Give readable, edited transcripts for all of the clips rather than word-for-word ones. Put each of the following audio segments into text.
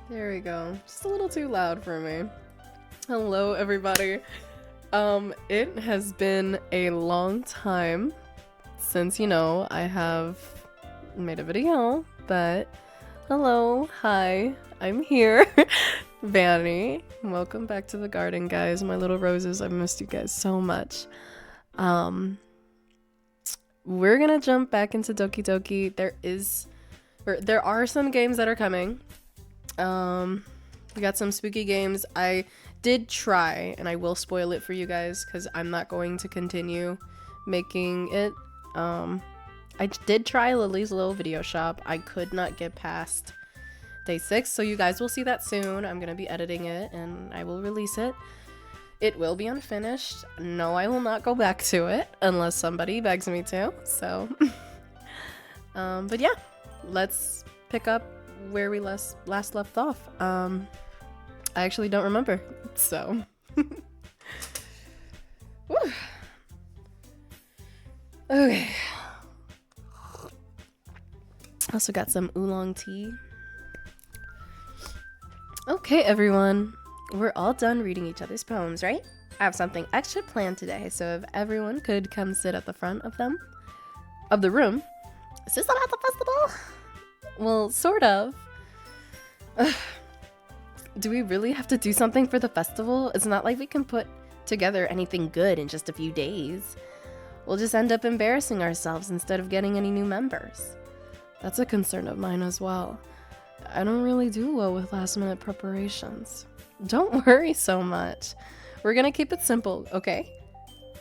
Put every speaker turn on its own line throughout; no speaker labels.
There we go. Just a little too loud for me. Hello, everybody. It has been a long time since, I have made a video, but hello, hi, I'm here. Vanny, welcome back to the garden, guys. My little roses, I've missed you guys so much. We're gonna jump back into Doki Doki. There are some games that are coming. We got some spooky games. I did try, and I will spoil it for you guys because I'm not going to continue making it. I did try Lily's little video shop. I could not get past day 6, so you guys will see that soon. I'm gonna be editing it and I will release it. It will be unfinished. No, I will not go back to it unless somebody begs me to. So, but yeah, let's pick up where we last left off. I actually don't remember, so. Okay. Also got some oolong tea. Okay, everyone. We're all done reading each other's poems, right? I have something extra planned today, so if everyone could come sit at the front of the room. Is this about the festival? Well, sort of. Do we really have to do something for the festival? It's not like we can put together anything good in just a few days. We'll just end up embarrassing ourselves instead of getting any new members. That's a concern of mine as well. I don't really do well with last-minute preparations. Don't worry so much. We're gonna keep it simple, okay?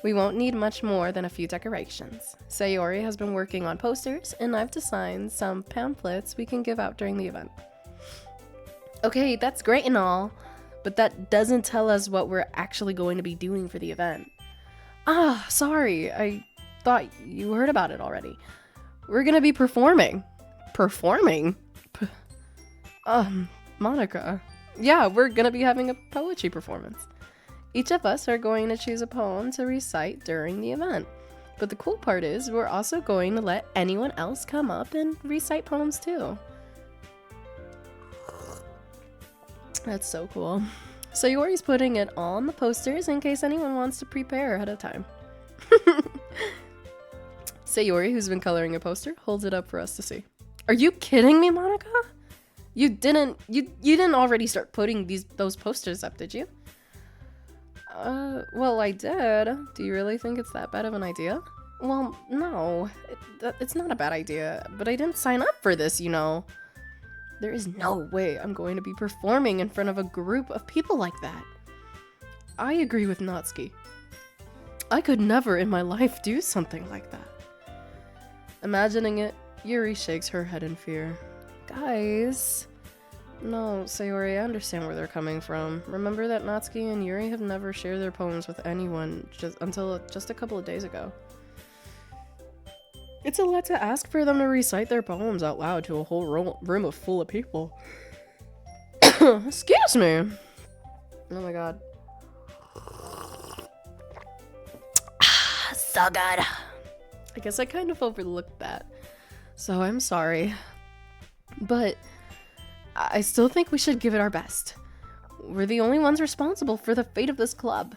We won't need much more than a few decorations. Sayori has been working on posters, and I've designed some pamphlets we can give out during the event. Okay, that's great and all, but that doesn't tell us what we're actually going to be doing for the event. Ah, sorry, I thought you heard about it already. We're gonna be performing. Performing? Monica. Yeah, we're gonna be having a poetry performance. Each of us are going to choose a poem to recite during the event. But the cool part is, we're also going to let anyone else come up and recite poems too. That's so cool. Sayori's putting it all on the posters in case anyone wants to prepare ahead of time. Sayori, who's been coloring a poster, holds it up for us to see. Are you kidding me, Monica? You didn't already start putting those posters up, did you? Well, I did. Do you really think it's that bad of an idea? Well, no. It's not a bad idea, but I didn't sign up for this, There is no way I'm going to be performing in front of a group of people like that. I agree with Natsuki. I could never in my life do something like that. Imagining it, Yuri shakes her head in fear. Guys. No, Sayori, I understand where they're coming from. Remember that Natsuki and Yuri have never shared their poems with anyone until just a couple of days ago. It's a lot to ask for them to recite their poems out loud to a whole room full of people. Excuse me. Oh my god. So good. I guess I kind of overlooked that. So I'm sorry. But I still think we should give it our best. We're the only ones responsible for the fate of this club.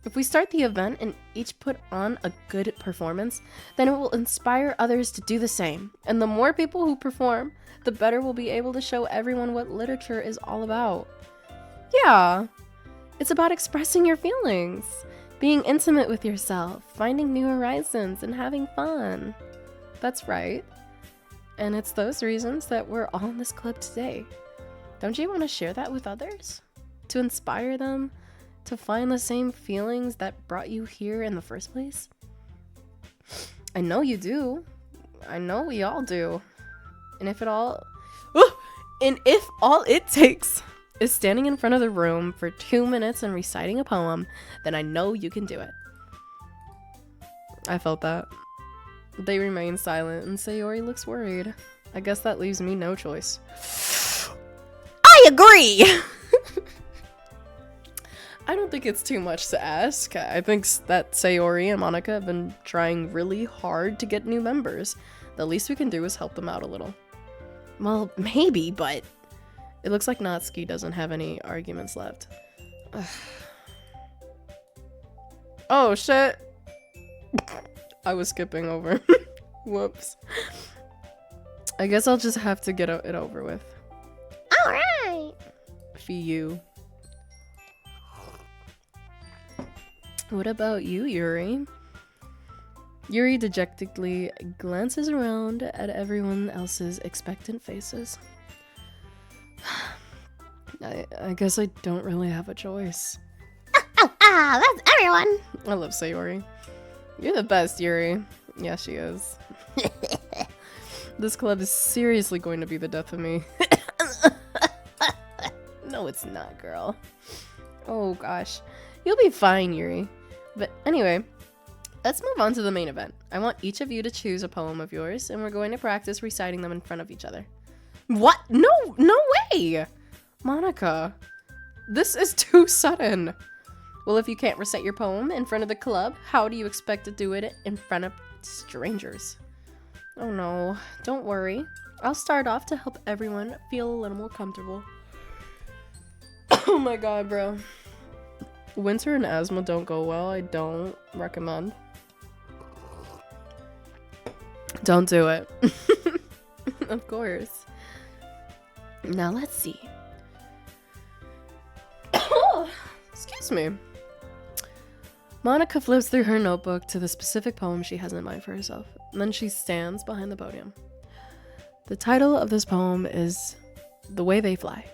If we start the event and each put on a good performance, then it will inspire others to do the same. And the more people who perform, the better we'll be able to show everyone what literature is all about. Yeah, it's about expressing your feelings, being intimate with yourself, finding new horizons, and having fun. That's right. And it's those reasons that we're all in this club today. Don't you want to share that with others? To inspire them to find the same feelings that brought you here in the first place? I know you do. I know we all do. And if all it takes is standing in front of the room for 2 minutes and reciting a poem, then I know you can do it. I felt that. They remain silent, and Sayori looks worried. I guess that leaves me no choice. I agree! I don't think it's too much to ask. I think that Sayori and Monica have been trying really hard to get new members. The least we can do is help them out a little. Well, maybe, but It looks like Natsuki doesn't have any arguments left. Ugh. Oh, shit. I was skipping over. Whoops. I guess I'll just have to get it over with.
Alright!
For you. What about you, Yuri? Yuri dejectedly glances around at everyone else's expectant faces. I guess I don't really have a choice.
That's everyone!
I love Sayori. You're the best, Yuri. Yeah, she is. This club is seriously going to be the death of me. No, it's not, girl. Oh, gosh. You'll be fine, Yuri. But anyway, let's move on to the main event. I want each of you to choose a poem of yours, and we're going to practice reciting them in front of each other. What? No way! Monica, this is too sudden. Well, if you can't recite your poem in front of the club, how do you expect to do it in front of strangers? Oh no, don't worry. I'll start off to help everyone feel a little more comfortable. Oh my god, bro. Winter and asthma don't go well. I don't recommend. Don't do it. Of course. Now let's see. Excuse me. Monica flips through her notebook to the specific poem she has in mind for herself. And then she stands behind the podium. The title of this poem is The Way They Fly.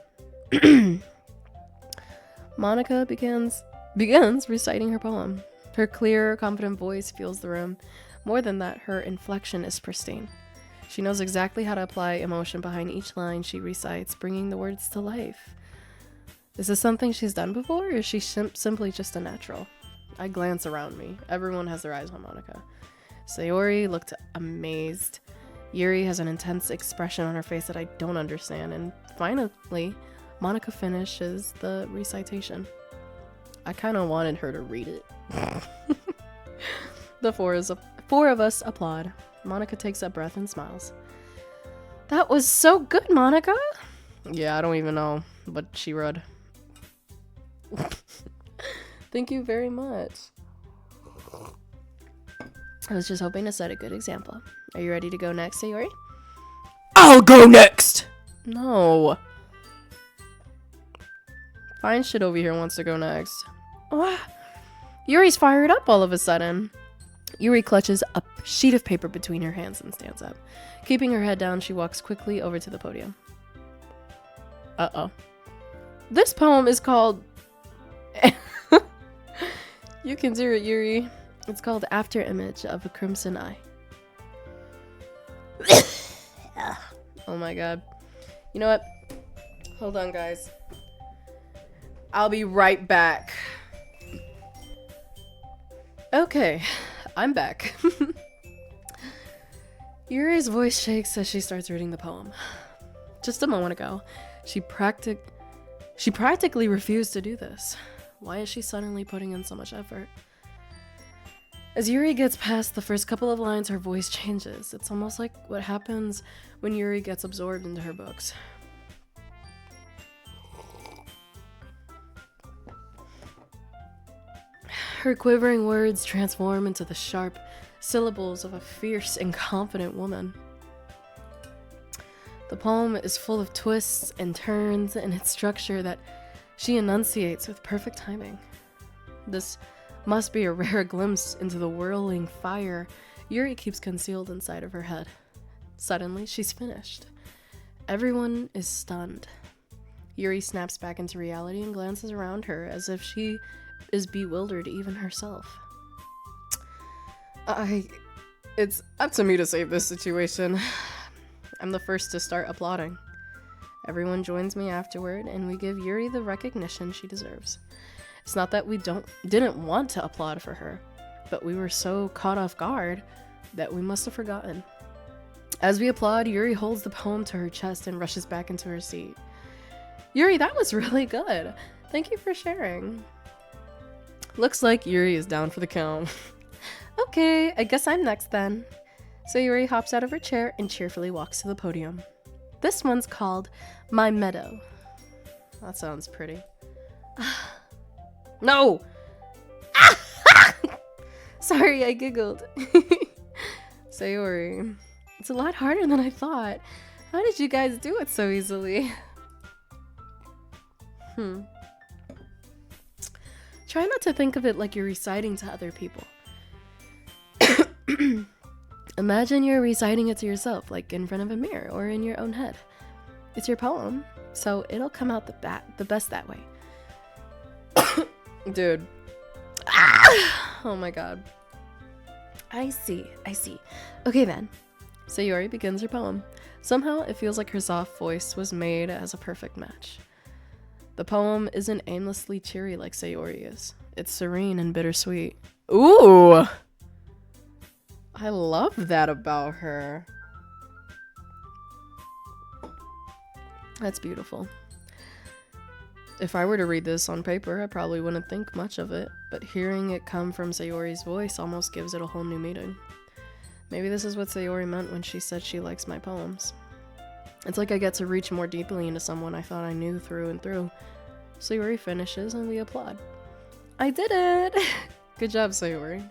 Monica begins reciting her poem. Her clear, confident voice fills the room. More than that, her inflection is pristine. She knows exactly how to apply emotion behind each line she recites, bringing the words to life. Is this something she's done before, or is she simply just a natural? I glance around me. Everyone has their eyes on Monica. Sayori looked amazed. Yuri has an intense expression on her face that I don't understand. And finally, Monica finishes the recitation. I kind of wanted her to read it. The four of us applaud. Monica takes a breath and smiles. That was so good, Monica! Yeah, I don't even know what she read. Thank you very much. I was just hoping to set a good example. Are you ready to go next, Sayori? I'll go next! No. Fine shit over here wants to go next. Oh, Yuri's fired up all of a sudden. Yuri clutches a sheet of paper between her hands and stands up. Keeping her head down, she walks quickly over to the podium. Uh-oh. This poem is called... You can do it, Yuri. It's called After Image of a Crimson Eye. Oh my god. You know what? Hold on, guys. I'll be right back. Okay, I'm back. Yuri's voice shakes as she starts reading the poem. Just a moment ago, she practically refused to do this. Why is she suddenly putting in so much effort? As Yuri gets past the first couple of lines, her voice changes. It's almost like what happens when Yuri gets absorbed into her books. Her quivering words transform into the sharp syllables of a fierce and confident woman. The poem is full of twists and turns in its structure that she enunciates with perfect timing. This must be a rare glimpse into the whirling fire Yuri keeps concealed inside of her head. Suddenly, she's finished. Everyone is stunned. Yuri snaps back into reality and glances around her as if she is bewildered even herself. It's up to me to save this situation. I'm the first to start applauding. Everyone joins me afterward, and we give Yuri the recognition she deserves. It's not that we didn't want to applaud for her, but we were so caught off guard that we must have forgotten. As we applaud, Yuri holds the poem to her chest and rushes back into her seat. Yuri, that was really good. Thank you for sharing. Looks like Yuri is down for the count. Okay, I guess I'm next then. So Yuri hops out of her chair and cheerfully walks to the podium. This one's called My Meadow. That sounds pretty. No! Sorry, I giggled. Sayori, it's a lot harder than I thought. How did you guys do it so easily? Try not to think of it like you're reciting to other people. Imagine you're reciting it to yourself, like in front of a mirror or in your own head. It's your poem, so it'll come out the best that way. Dude. Oh my god. I see. Okay then. Sayori begins her poem. Somehow it feels like her soft voice was made as a perfect match. The poem isn't aimlessly cheery like Sayori is. It's serene and bittersweet. Ooh! I love that about her. That's beautiful. If I were to read this on paper, I probably wouldn't think much of it, but hearing it come from Sayori's voice almost gives it a whole new meaning. Maybe this is what Sayori meant when she said she likes my poems. It's like I get to reach more deeply into someone I thought I knew through and through. Sayori finishes and we applaud. I did it! Good job, Sayori.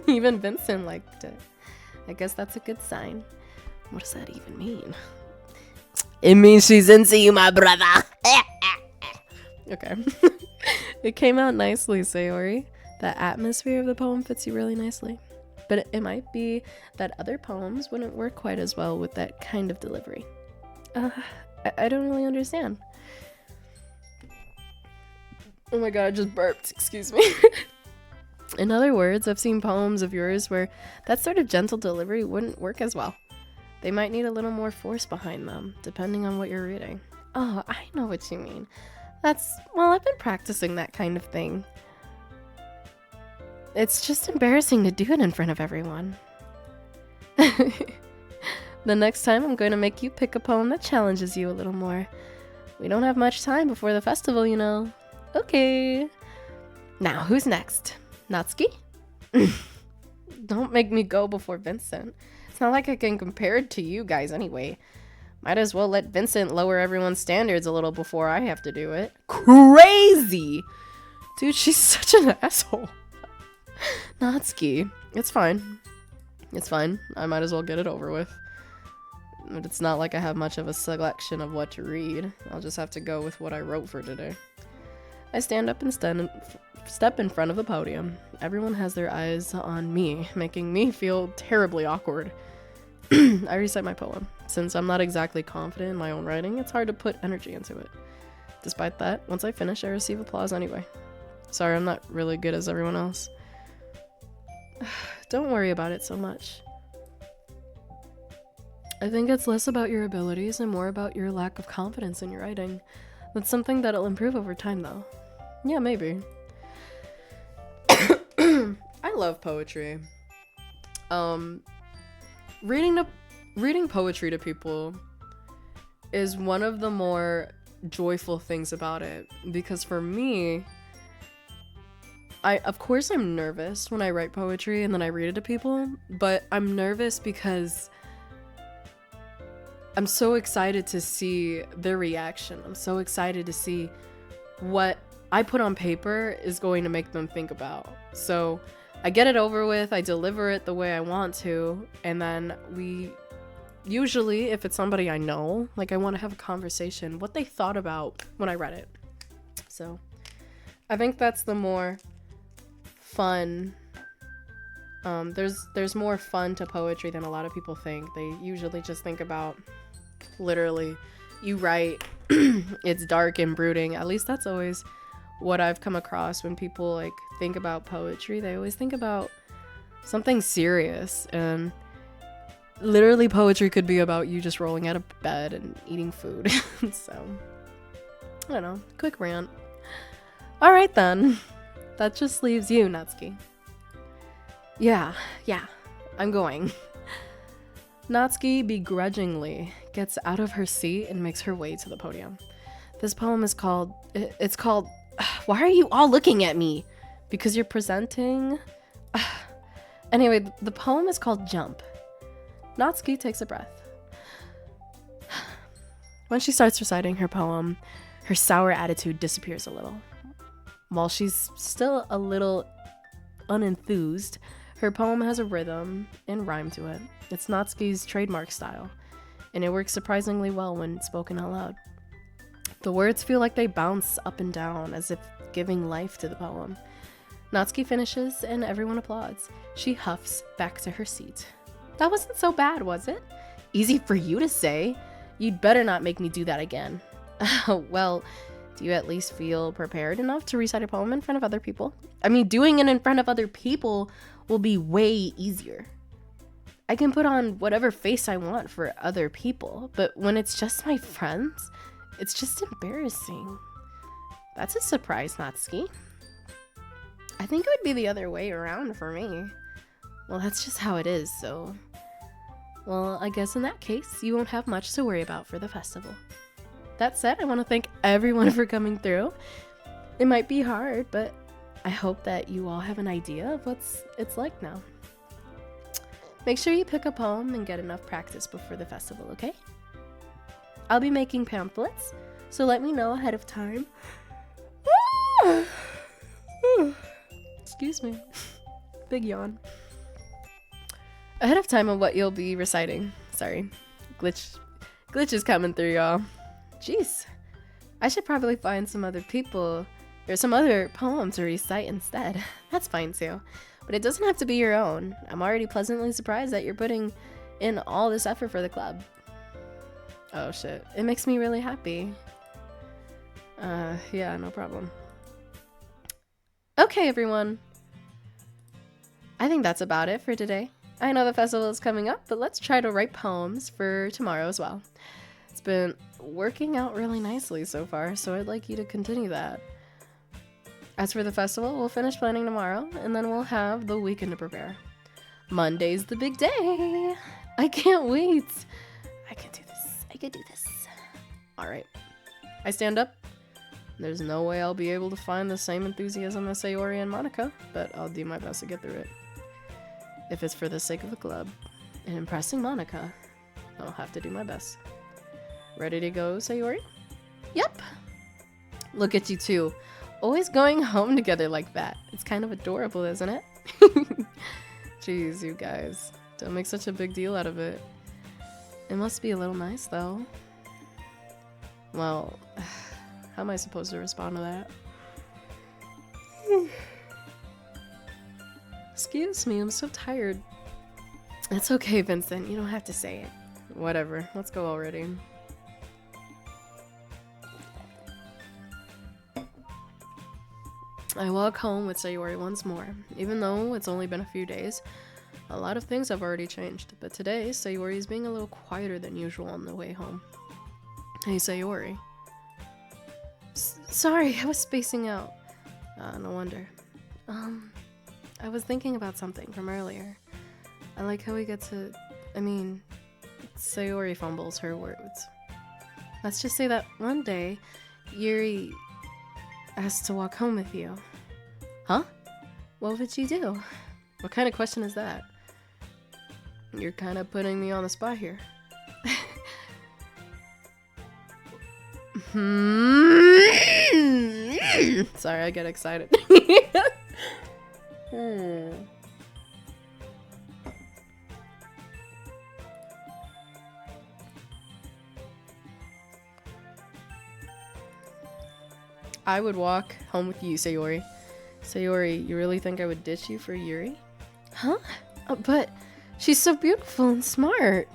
Even Vincent liked it. I guess that's a good sign. What does that even mean? It means she's into you, my brother. Okay. It came out nicely, Sayori. The atmosphere of the poem fits you really nicely. But it might be that other poems wouldn't work quite as well with that kind of delivery. I don't really understand. Oh my god, I just burped. Excuse me. In other words, I've seen poems of yours where that sort of gentle delivery wouldn't work as well. They might need a little more force behind them, depending on what you're reading. Oh, I know what you mean. Well, I've been practicing that kind of thing. It's just embarrassing to do it in front of everyone. The next time I'm going to make you pick a poem that challenges you a little more. We don't have much time before the festival, you know. Okay. Now, who's next? Natsuki? Don't make me go before Vincent. It's not like I can compare it to you guys anyway. Might as well let Vincent lower everyone's standards a little before I have to do it. Crazy! Dude, she's such an asshole. Natsuki. It's fine. It's fine. I might as well get it over with. But it's not like I have much of a selection of what to read. I'll just have to go with what I wrote for today. I stand up and step in front of the podium. Everyone has their eyes on me, making me feel terribly awkward. I recite my poem. Since I'm not exactly confident in my own writing, it's hard to put energy into it. Despite that, once I finish, I receive applause anyway. Sorry, I'm not really good as everyone else. Don't worry about it so much. I think it's less about your abilities and more about your lack of confidence in your writing. That's something that'll improve over time, though. Yeah, maybe. I love poetry. Reading poetry to people is one of the more joyful things about it, because for me, of course I'm nervous when I write poetry and then I read it to people, but I'm nervous because I'm so excited to see their reaction. I'm so excited to see what I put on paper is going to make them think about. So I get it over with, I deliver it the way I want to, and then usually, if it's somebody I know, like I want to have a conversation, what they thought about when I read it. So I think that's the more fun. There's more fun to poetry than a lot of people think. They usually just think about literally you write, it's dark and brooding. At least that's always what I've come across when people like think about poetry. They always think about something serious, and literally poetry could be about you just rolling out of bed and eating food. So I don't know, quick rant. All right then, that just leaves you, Natsuki. Yeah, I'm going. Natsuki begrudgingly gets out of her seat and makes her way to the podium. This poem is called, why are you all looking at me? Because you're presenting? Anyway, the poem is called Jump. Natsuki takes a breath. When she starts reciting her poem, Her sour attitude disappears a little. While she's still a little unenthused, her poem has a rhythm and rhyme to it. It's Natsuki's trademark style, and it works surprisingly well when spoken out loud. The words feel like they bounce up and down, as if giving life to the poem. Natsuki finishes, and everyone applauds. She huffs back to her seat. That wasn't so bad, was it? Easy for you to say. You'd better not make me do that again. Well, do you at least feel prepared enough to recite a poem in front of other people? I mean, doing it in front of other people will be way easier. I can put on whatever face I want for other people, but when it's just my friends, it's just embarrassing. That's a surprise, Natsuki. I think it would be the other way around for me. Well, that's just how it is, so... Well, I guess in that case, you won't have much to worry about for the festival. That said, I want to thank everyone for coming through. It might be hard, but I hope that you all have an idea of what it's like now. Make sure you pick a poem and get enough practice before the festival, okay? I'll be making pamphlets, so let me know ahead of time. Excuse me. Big yawn. Ahead of time of what you'll be reciting. Sorry. Glitch is coming through, y'all. Jeez. I should probably find some other people or some other poem to recite instead. That's fine too. But it doesn't have to be your own. I'm already pleasantly surprised that you're putting in all this effort for the club. Oh shit. It makes me really happy. Yeah, no problem. Okay, everyone. I think that's about it for today. I know the festival is coming up, but let's try to write poems for tomorrow as well. It's been working out really nicely so far, so I'd like you to continue that. As for the festival, we'll finish planning tomorrow, and then we'll have the weekend to prepare. Monday's the big day! I can't wait! I can do this. I can do this. Alright. I stand up. There's no way I'll be able to find the same enthusiasm as Sayori and Monica, but I'll do my best to get through it. If it's for the sake of the club and impressing Monica, I'll have to do my best. Ready to go, Sayori? Yep. Look at you two. Always going home together like that. It's kind of adorable, isn't it? Jeez, you guys. Don't make such a big deal out of it. It must be a little nice, though. Well, how am I supposed to respond to that? Excuse me, I'm so tired. It's okay, Vincent. You don't have to say it. Whatever. Let's go already. I walk home with Sayori once more. Even though it's only been a few days, a lot of things have already changed. But today, Sayori is being a little quieter than usual on the way home. Hey, Sayori. Sorry, I was spacing out. No wonder. I was thinking about something from earlier. I like how we get to... I mean, Sayori fumbles her words. Let's just say that one day, Yuri asked to walk home with you. Huh? What would you do? What kind of question is that? You're kind of putting me on the spot here. Sorry, I get excited. I would walk home with you, Sayori. Sayori, you really think I would ditch you for Yuri? Huh? But she's so beautiful and smart.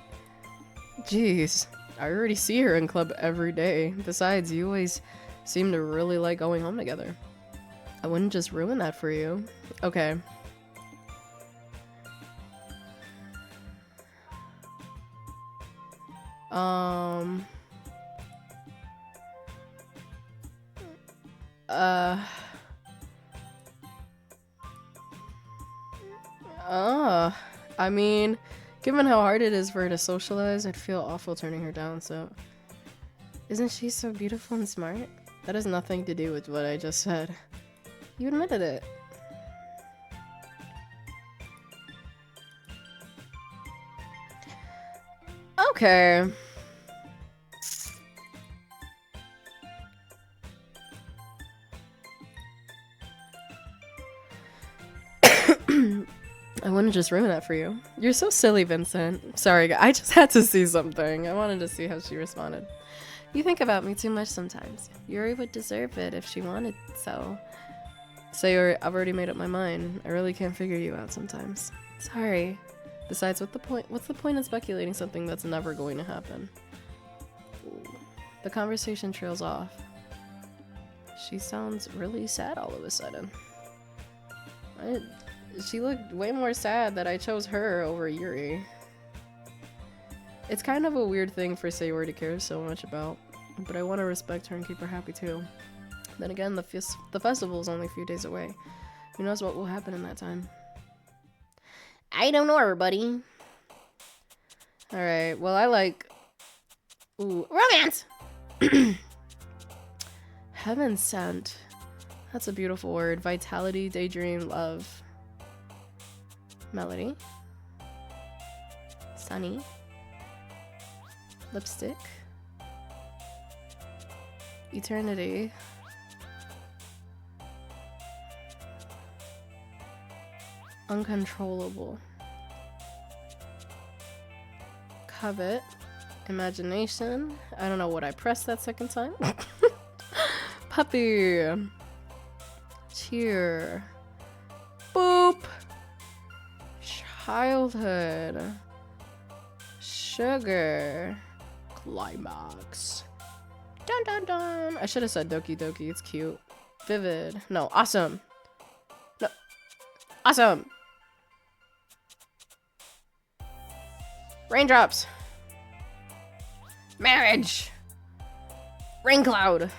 Jeez, I already see her in club every day. Besides, you always seem to really like going home together. I wouldn't just ruin that for you. Okay. I mean, given how hard it is for her to socialize, I'd feel awful turning her down, so... Isn't she so beautiful and smart? That has nothing to do with what I just said. You admitted it. Okay. I wouldn't just ruin that for you. You're so silly, Vincent. Sorry, I just had to see something. I wanted to see how she responded. You think about me too much sometimes. Yuri would deserve it if she wanted so. Sayori, I've already made up my mind. I really can't figure you out sometimes. Sorry. Besides, what's the point in speculating something that's never going to happen? The conversation trails off. She sounds really sad all of a sudden. She looked way more sad that I chose her over Yuri. It's kind of a weird thing for Sayori to care so much about, but I want to respect her and keep her happy too. Then again, the festival is only a few days away. Who knows what will happen in that time?
I don't know her, buddy.
Alright, well I like... Ooh,
Romance!
Heaven sent. That's a beautiful word. Vitality, daydream, love. Melody. Sunny. Lipstick. Eternity. Uncontrollable. Covet. Imagination. I don't know what I pressed that second time. Puppy. Cheer. Boop. Childhood. Sugar. Climax. Dun dun dun. I should have said Doki Doki. It's cute. Vivid. No, awesome. No. Awesome. Raindrops. Marriage. Rain cloud.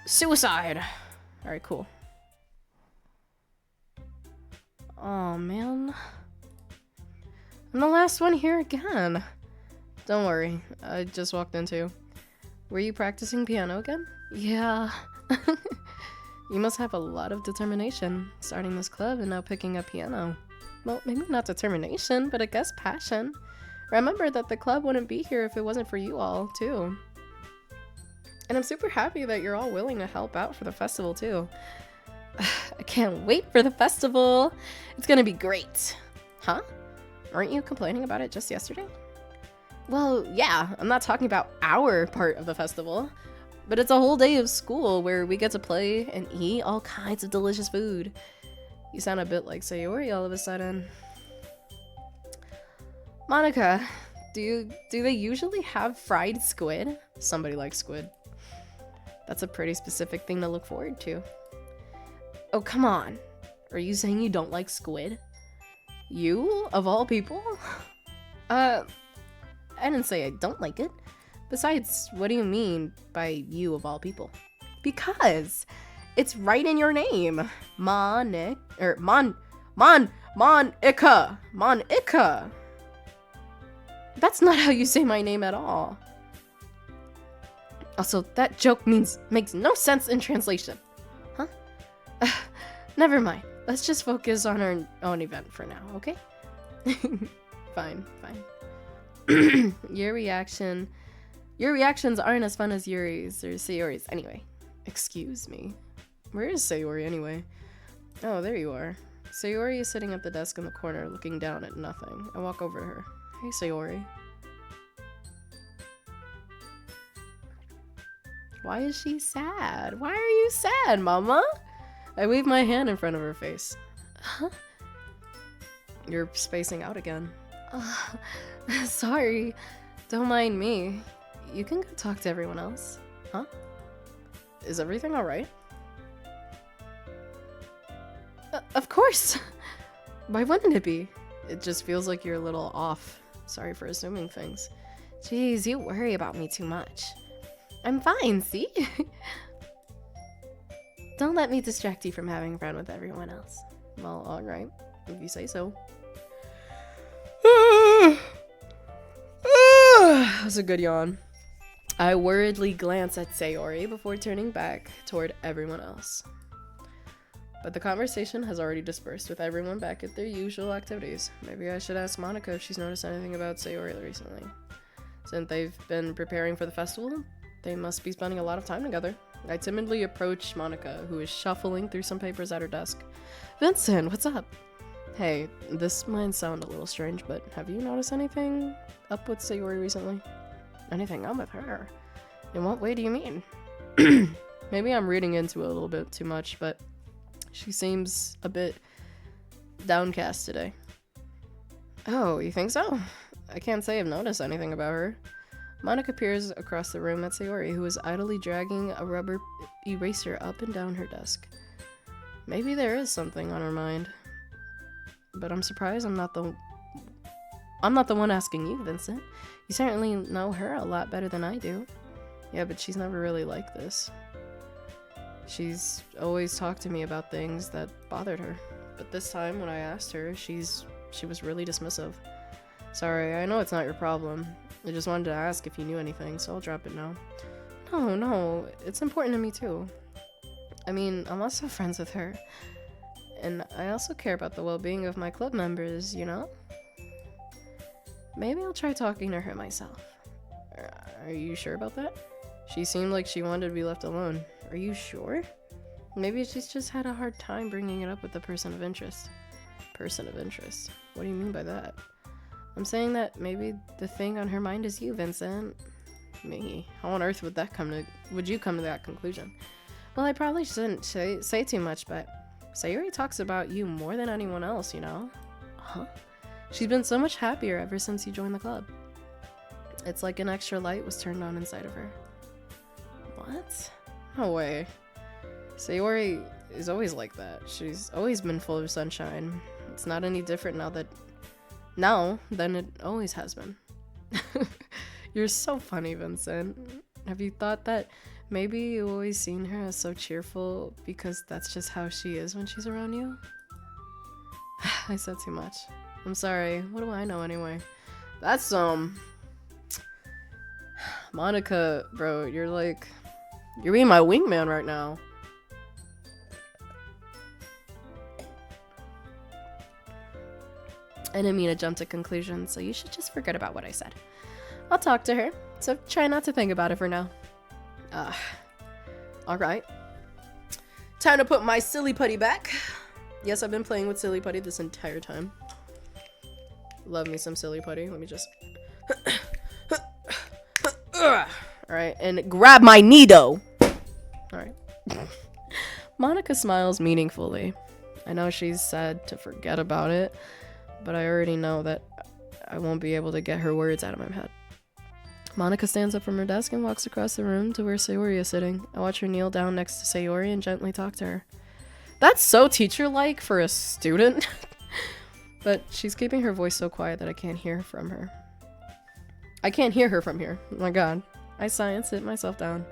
Suicide. Alright, cool. Oh man. I'm the last one here again. Don't worry, I just walked into. Were you practicing piano again? Yeah. You must have a lot of determination, starting this club and now picking up piano. Well, maybe not determination, but I guess passion. Remember that the club wouldn't be here if it wasn't for you all, too. And I'm super happy that you're all willing to help out for the festival, too. I can't wait for the festival. It's gonna be great. Huh? Aren't you complaining about it just yesterday? Well, yeah, I'm not talking about our part of the festival, but it's a whole day of school where we get to play and eat all kinds of delicious food. You sound a bit like Sayori all of a sudden. Monica, do they usually have fried squid? Somebody likes squid. That's a pretty specific thing to look forward to. Oh, come on. Are you saying you don't like squid? You, of all people? I didn't say I don't like it. Besides, what do you mean by you of all people? Because it's right in your name. Monica. Monica. That's not how you say my name at all. Also, that joke makes no sense in translation. Huh? Never mind. Let's just focus on our own event for now, okay? Fine. Your reactions aren't as fun as Yuri's or Sayori's anyway. Excuse me. Where is Sayori anyway? Oh, there you are. Sayori is sitting at the desk in the corner looking down at nothing. I walk over to her. Hey, Sayori. Why is she sad? Why are you sad, Mama? I wave my hand in front of her face. Huh? You're spacing out again. Sorry. Don't mind me. You can go talk to everyone else. Huh? Is everything alright? Of course! Why wouldn't it be? It just feels like you're a little off. Sorry for assuming things. Jeez, you worry about me too much. I'm fine, see? Don't let me distract you from having fun with everyone else. Well, alright. If you say so. That was a good yawn. I worriedly glance at Sayori before turning back toward everyone else. But the conversation has already dispersed with everyone back at their usual activities. Maybe I should ask Monica if she's noticed anything about Sayori recently. Since they've been preparing for the festival, they must be spending a lot of time together. I timidly approach Monica, who is shuffling through some papers at her desk. Vincent, what's up? Hey, this might sound a little strange, but have you noticed anything up with Sayori recently? Anything up with her? In what way do you mean? Maybe I'm reading into it a little bit too much, but she seems a bit downcast today. Oh, you think so? I can't say I've noticed anything about her. Monica peers across the room at Sayori, who is idly dragging a rubber eraser up and down her desk. Maybe there is something on her mind. But I'm surprised I'm not the one asking you, Vincent. You certainly know her a lot better than I do. Yeah, but she's never really like this. She's always talked to me about things that bothered her. But this time, when I asked her, she was really dismissive. Sorry, I know it's not your problem. I just wanted to ask if you knew anything, so I'll drop it now. No, it's important to me too. I mean, I'm also friends with her. And I also care about the well-being of my club members, you know? Maybe I'll try talking to her myself. Are you sure about that? She seemed like she wanted to be left alone. Are you sure? Maybe she's just had a hard time bringing it up with the person of interest. Person of interest? What do you mean by that? I'm saying that maybe the thing on her mind is you, Vincent. Me? How on earth would you come to that conclusion? Well, I probably shouldn't say too much, but Sayori talks about you more than anyone else, you know? Huh? She's been so much happier ever since you joined the club. It's like an extra light was turned on inside of her. What? No way. Sayori is always like that. She's always been full of sunshine. It's not any different now than it always has been. You're so funny, Vincent. Have you thought that maybe you've always seen her as so cheerful because that's just how she is when she's around you? I said too much. I'm sorry. What do I know anyway? That's Monica, bro, you're being my wingman right now. I didn't mean to jump to conclusions, so you should just forget about what I said. I'll talk to her, so try not to think about it for now. Alright. Time to put my silly putty back. Yes, I've been playing with silly putty this entire time. Love me some silly putty. Let me just... Alright, and grab my Nido! Alright. Monica smiles meaningfully. I know she's said to forget about it, but I already know that I won't be able to get her words out of my head. Monica stands up from her desk and walks across the room to where Sayori is sitting. I watch her kneel down next to Sayori and gently talk to her. That's so teacher-like for a student. But she's keeping her voice so quiet that I can't hear from her. I can't hear her from here. Oh my god. I sigh and sit myself down.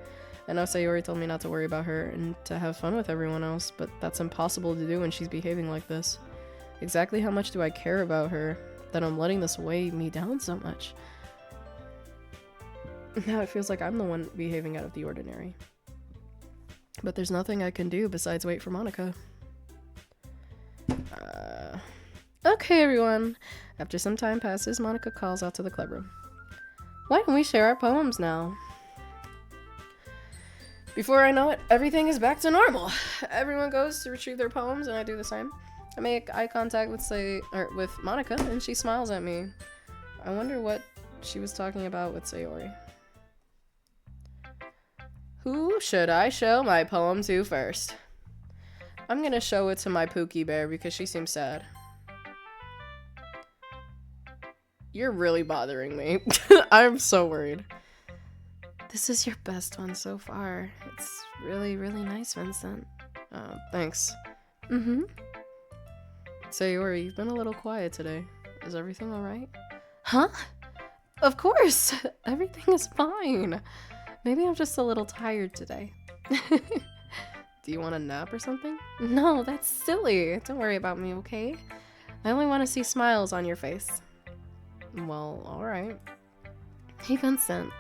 I know Sayori told me not to worry about her and to have fun with everyone else, but that's impossible to do when she's behaving like this. Exactly how much do I care about her that I'm letting this weigh me down so much? Now it feels like I'm the one behaving out of the ordinary. But there's nothing I can do besides wait for Monica. Okay, everyone. After some time passes, Monica calls out to the club room. Why don't we share our poems now? Before I know it, everything is back to normal. Everyone goes to retrieve their poems, and I do the same. I make eye contact with Monica, and she smiles at me. I wonder what she was talking about with Sayori. Who should I show my poem to first? I'm gonna show it to my Pookie Bear because she seems sad. You're really bothering me. I'm so worried. This is your best one so far. It's really, really nice, Vincent. Thanks. Sayori, you've been a little quiet today. Is everything alright? Huh? Of course! Everything is fine. Maybe I'm just a little tired today. Do you want a nap or something? No, that's silly. Don't worry about me, okay? I only want to see smiles on your face. Well, alright. Hey, Vincent.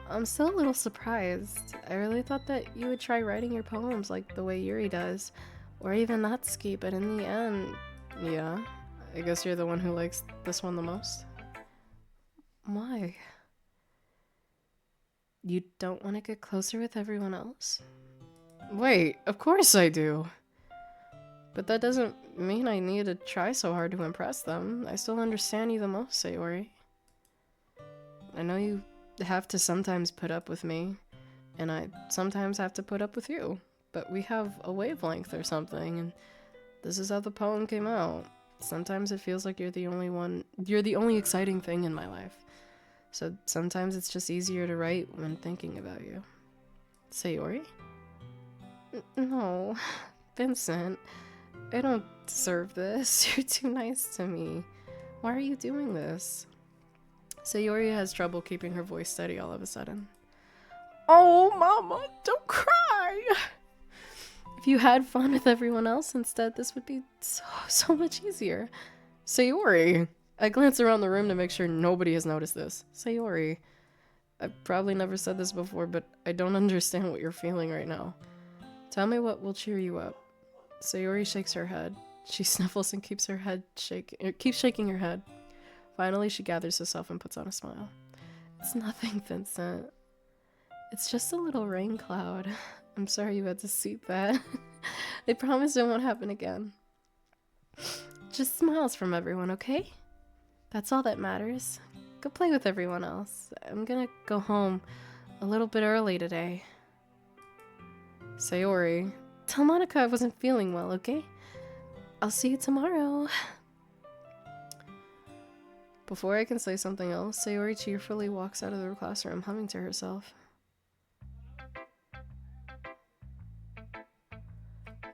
I'm still a little surprised. I really thought that you would try writing your poems like the way Yuri does. Or even Natsuki, but in the end, yeah. I guess you're the one who likes this one the most? Why? You don't want to get closer with everyone else? Wait, of course I do. But that doesn't mean I need to try so hard to impress them. I still understand you the most, Sayori. I know you have to sometimes put up with me, and I sometimes have to put up with you. But we have a wavelength or something, and this is how the poem came out. Sometimes it feels like you're the only exciting thing in my life. So sometimes it's just easier to write when thinking about you. Sayori? No, Vincent. I don't deserve this. You're too nice to me. Why are you doing this? Sayori has trouble keeping her voice steady all of a sudden. Oh, Mama, don't cry! If you had fun with everyone else instead, this would be so much easier. Sayori! I glance around the room to make sure nobody has noticed this. Sayori. I've probably never said this before, but I don't understand what you're feeling right now. Tell me what will cheer you up. Sayori shakes her head. She sniffles and keeps shaking her head. Finally, she gathers herself and puts on a smile. It's nothing, Vincent. It's just a little rain cloud. I'm sorry you had to see that. I promise it won't happen again. Just smiles from everyone, okay? That's all that matters. Go play with everyone else. I'm gonna go home a little bit early today. Sayori, tell Monica I wasn't feeling well, okay? I'll see you tomorrow. Before I can say something else, Sayori cheerfully walks out of the classroom, humming to herself.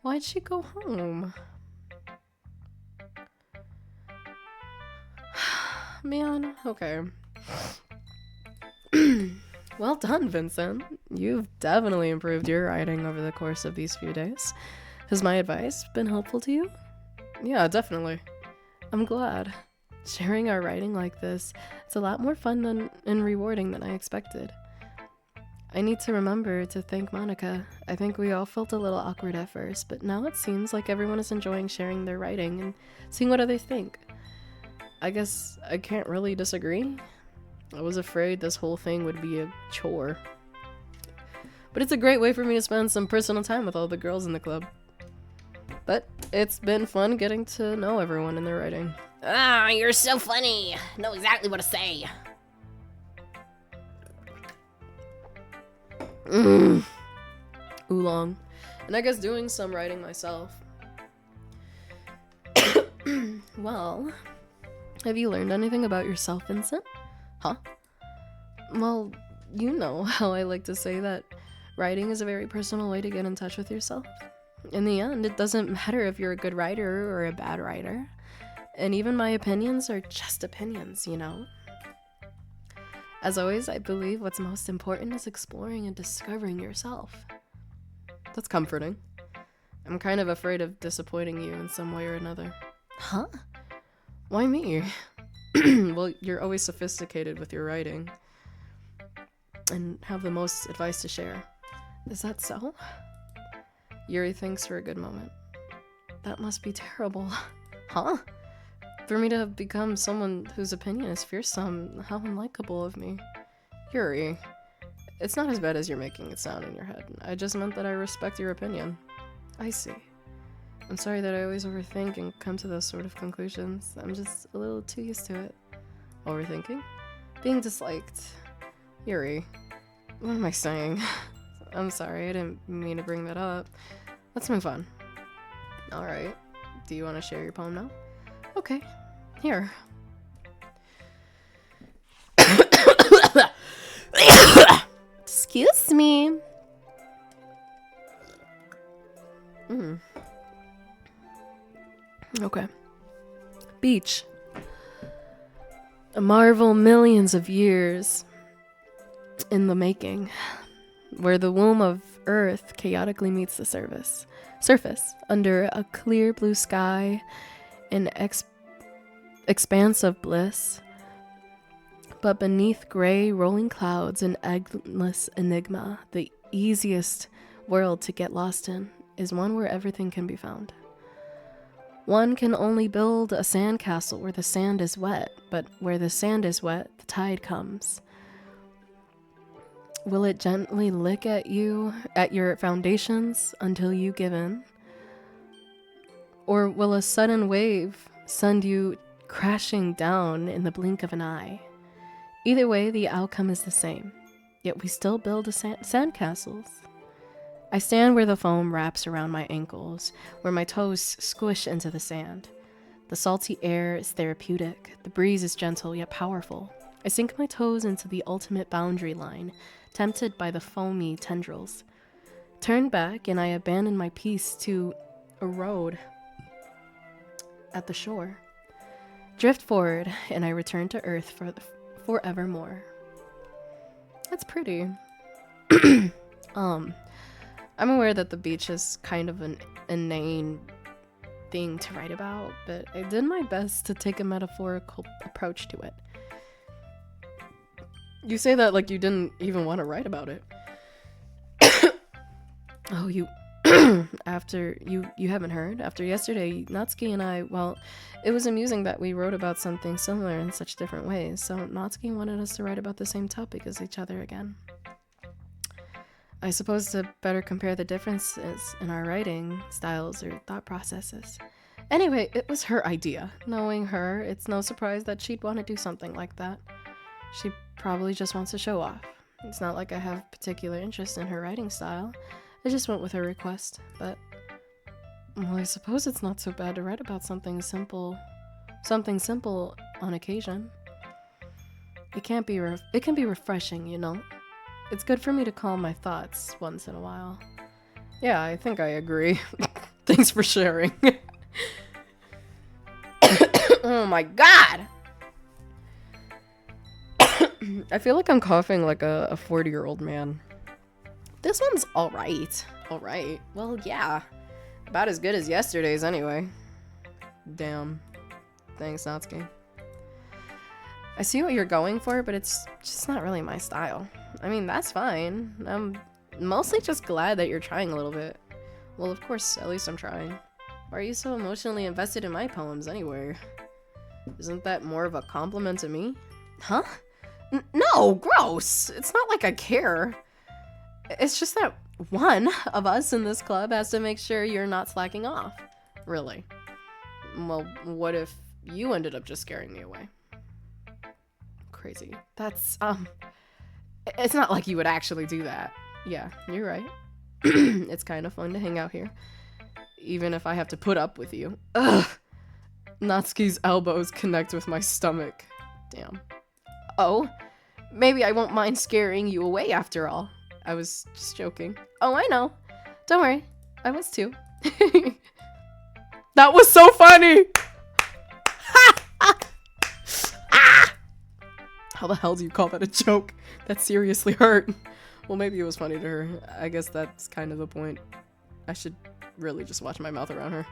Why'd she go home? Man, okay. Well done, Vincent. You've definitely improved your writing over the course of these few days. Has my advice been helpful to you? Yeah, definitely. I'm glad. Sharing our writing like this, it's a lot more fun and rewarding than I expected. I need to remember to thank Monica. I think we all felt a little awkward at first, but now it seems like everyone is enjoying sharing their writing and seeing what others think. I guess I can't really disagree. I was afraid this whole thing would be a chore. But it's a great way for me to spend some personal time with all the girls in the club. But it's been fun getting to know everyone in their writing.
Ah, you're so funny. Know exactly what to say.
Oolong. And I guess doing some writing myself. Well, have you learned anything about yourself, Vincent? Huh? Well, you know how I like to say that writing is a very personal way to get in touch with yourself. In the end, it doesn't matter if you're a good writer or a bad writer. And even my opinions are just opinions, you know? As always, I believe what's most important is exploring and discovering yourself. That's comforting. I'm kind of afraid of disappointing you in some way or another. Huh? Why me? Well, you're always sophisticated with your writing. And have the most advice to share. Is that so? Yuri thinks for a good moment. That must be terrible. Huh? For me to become someone whose opinion is fearsome, how unlikable of me. Yuri, it's not as bad as you're making it sound in your head. I just meant that I respect your opinion. I see. I'm sorry that I always overthink and come to those sort of conclusions. I'm just a little too used to it. Overthinking? Being disliked. Yuri, what am I saying? I'm sorry, I didn't mean to bring that up. Let's move on. Alright, do you want to share your poem now? Okay, here. Excuse me. Okay. Beach. A marvel millions of years in the making, where the womb of Earth chaotically meets the surface under a clear blue sky, an expanse of bliss, but beneath gray rolling clouds, an endless enigma. The easiest world to get lost in is one where everything can be found. One can only build a sandcastle where the sand is wet, but where the sand is wet, the tide comes. Will it gently lick at you, at your foundations, until you give in? Or will a sudden wave send you crashing down in the blink of an eye? Either way, the outcome is the same. Yet we still build sandcastles. I stand where the foam wraps around my ankles, where my toes squish into the sand. The salty air is therapeutic. The breeze is gentle yet powerful. I sink my toes into the ultimate boundary line, tempted by the foamy tendrils. Turn back, and I abandon my peace to erode at the shore. Drift forward, and I return to Earth forevermore. That's pretty. I'm aware that the beach is kind of an inane thing to write about, but I did my best to take a metaphorical approach to it. You say that like you didn't even want to write about it. Oh, you after you haven't heard? After yesterday, Natsuki and I, well, it was amusing that we wrote about something similar in such different ways, so Natsuki wanted us to write about the same topic as each other again. I suppose to better compare the differences in our writing styles or thought processes. Anyway, it was her idea. Knowing her, it's no surprise that she'd want to do something like that. She probably just wants to show off. It's not like I have particular interest in her writing style. I just went with her request, but well, I suppose it's not so bad to write about something simple on occasion. It can be refreshing, you know. It's good for me to calm my thoughts once in a while. Yeah, I think I agree. Thanks for sharing. Oh my god! I feel like I'm coughing like a 40-year-old man. This one's alright. Alright. Well, yeah. About as good as yesterday's anyway. Damn. Thanks, Natsuki. I see what you're going for, but it's just not really my style. I mean, that's fine. I'm mostly just glad that you're trying a little bit. Well, of course, at least I'm trying. Why are you so emotionally invested in my poems anyway? Isn't that more of a compliment to me? Huh? No, gross! It's not like I care. It's just that one of us in this club has to make sure you're not slacking off. Really. Well, what if you ended up just scaring me away? Crazy. That's, it's not like you would actually do that. Yeah, you're right. It's kind of fun to hang out here. Even if I have to put up with you. Ugh! Natsuki's elbows connect with my stomach. Damn. Oh, maybe I won't mind scaring you away after all. I was just joking. Oh, I know. Don't worry. I was too. That was so funny! How the hell do you call that a joke? That seriously hurt. Well, maybe it was funny to her. I guess that's kind of the point. I should really just watch my mouth around her.